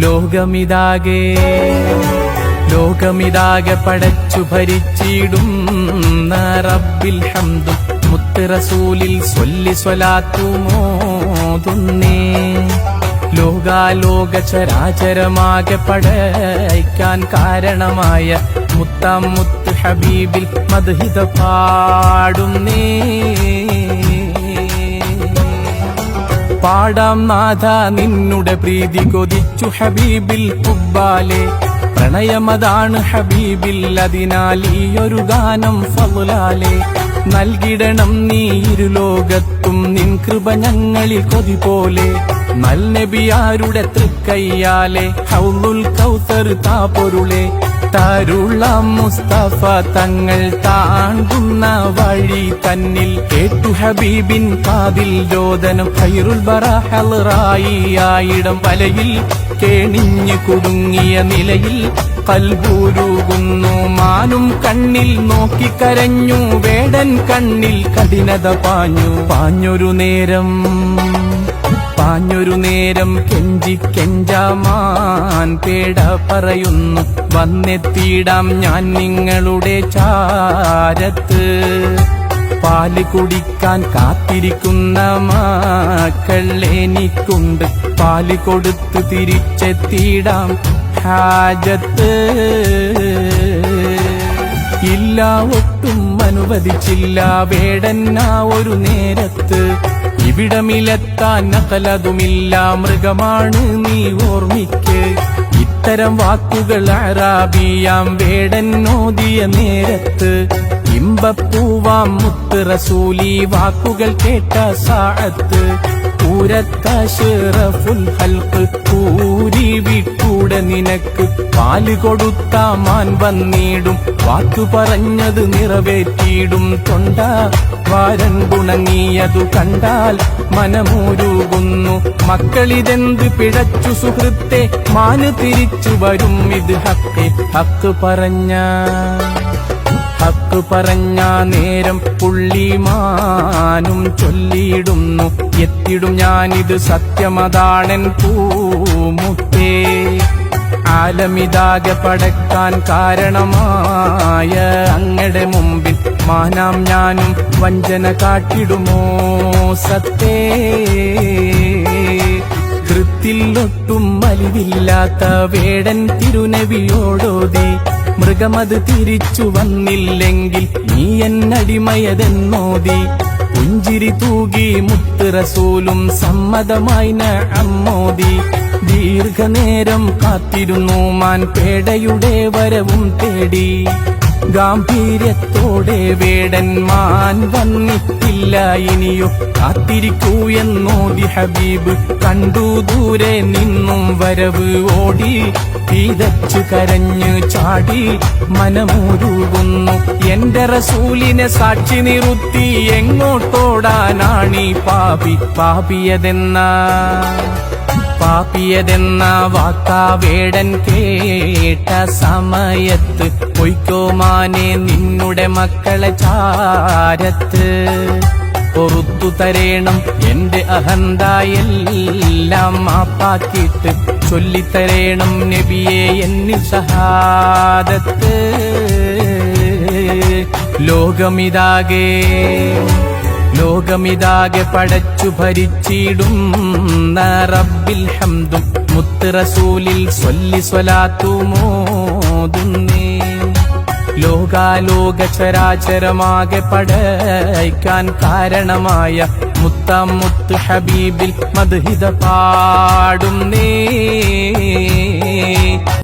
ലോകമിതാകെ പടച്ചു ഭരിച്ചിടുന്ന റബ്ബിൽ ഹംദു മുത്ത് റസൂലിൽ സ്വല്ലി സ്വലാത്തുമോതുന്നേ. ലോകാലോക ചരാചരമാകെ പടയ്ക്കാൻ കാരണമായ മുത്താം മുത്ത് ഹബീബിൽ മദ്ഹിദ പാടുന്നേ. പാടാം നാഥ നിന്നുടെ പ്രീതി കൊതിച്ചു ഹബീബിൽ കുബ്ബാലെ. പ്രണയമതാണ് ഹബീബിൽ, അതിനാൽ ഈ ഒരു ഗാനം ഫളുലാലെ. നൽകിടണം നീ ഇരുലോകത്തും നിൻ കൃപ ഞങ്ങളിൽ കൊതി പോലെ. നൽനബിയാരുടെ തൃക്കയ്യാലെ ഹൗലുൽ കൗസർ താപൊരുളെ. തരുളാം മുസ്തഫ തങ്ങൾ താണ്ടുന്ന വഴി തന്നിൽ കേട്ടു ഹബീബിൻ കാതിൽ രോദനം. ഖൈറുൽ ബറ ഹളറായിയിടം വലയിൽ കേണിഞ്ഞു കുടുങ്ങിയ നിലയിൽ കൽബുരുകുന്നു. മാനും കണ്ണിൽ നോക്കിക്കരഞ്ഞു, വേടൻ കണ്ണിൽ കഠിനത പാഞ്ഞൊരു നേരം കെഞ്ചാമാൻ പേട പറയുന്നു. വന്നെത്തിയിടാം ഞാൻ നിങ്ങളുടെ ചാരത്ത്. പാല് കുടിക്കാൻ കാത്തിരിക്കുന്ന മക്കൾ എനിക്കുണ്ട്, പാല് കൊടുത്ത് തിരിച്ചെത്തിയിടാം ഹാജത്ത്. ഇല്ല ഒട്ടും അനുവദിച്ചില്ല വേടൻ ആ ഒരു നേരത്ത്. ഇവിടമിലെത്താൻ നഖലതുമില്ല, മൃഗമാണ് നീ ഓർമ്മിക്ക്. ഇത്തരം വാക്കുകൾ അറാബിയാം വേടൻ ഓതിയ നേരത്ത്. ഇമ്പപ്പൂവാം മുത്ത് റസൂലി വാക്കുകൾ കേട്ട സാഅത്ത്. പൂരത്തശ്റഫുൽ ഹൽഖ് പൂരി വിട്ടൂടെ നിനക്ക്. പാല് കൊടുത്ത മാൻ വന്നിടും, വാക്കു പറഞ്ഞത് നിറവേറ്റിയിടും. തൊണ്ട വാരൻ ഗുണങ്ങിയതു കണ്ടാൽ മനമൂരുകുന്നു. മക്കളിതെന്ത് പിഴച്ചു സുഹൃത്തെ, മാന് തിരിച്ചു വരും ഇത് ഹക്ക് പറഞ്ഞ നേരം പുള്ളിമാനും ചൊല്ലിയിടുന്നു. എത്തിടും ഞാനിത് സത്യമതാണെൻ പൂമുത്തേ. ആലമിതാകെ പടക്കാൻ കാരണമായ അങ്ങടെ മുമ്പിൽ മാനാം ഞാനും വഞ്ചന കാട്ടിടുമോ സത്തേ. കൃത്തിലൊട്ടും മലിവില്ലാത്ത വേടൻ തിരുനബിയോടോതി. മൃഗമത് തിരിച്ചു വന്നില്ലെങ്കിൽ നീ എന്നടിമയതെന്നോതി. പുഞ്ചിരി തൂകി മുത്ത് റസൂലും സമ്മതമായി നഅമ്മോദി. ദീർഘനേരം കാത്തിരുന്നു മാൻ പേടയുടെ വരവും തേടി. ഗാംഭീര്യത്തോടെ വേടൻ മാൻ വന്നിട്ടില്ല ഇനിയോ. കാത്തിരിക്കൂ എന്നോതി ഹബീബ്, കണ്ടു ദൂരെ നിന്നും വരവ്. ഓടി പീതച്ചു കരഞ്ഞു ചാടി മനമുരുകുന്നു. എന്റെ റസൂലിനെ സാക്ഷി നിറുത്തി എങ്ങോട്ടോടാനാണീ പാപിയതെന്ന വാക്കാ വേടൻ കേട്ട സമയത്ത്. പൊയ്ക്കോമാനെ നിന്നുടെ മക്കളെ ചാരത്ത്. പൊറുത്തു തരേണം എന്റെ അഹന്തയെല്ലാം മാപ്പാക്കിയിട്ട്. ചൊല്ലിത്തരേണം നബിയെ എന്നിൽ ഷഹാദത്ത്. ലോകമിതാകെ പടച്ചു ഭരിച്ചിടുന്ന റബ്ബിൽ ഹംദും മുത്ത് റസൂലിൽ സ്വല്ലി സ്വലാത്തുമോതുന്നേ. ലോകാലോക ചരാചരമാകെ പടയ്ക്കാൻ കാരണമായ മുത്താം മുത്ത് ഹബീബിൽ മദ്ഹിദ പാടുന്നേ.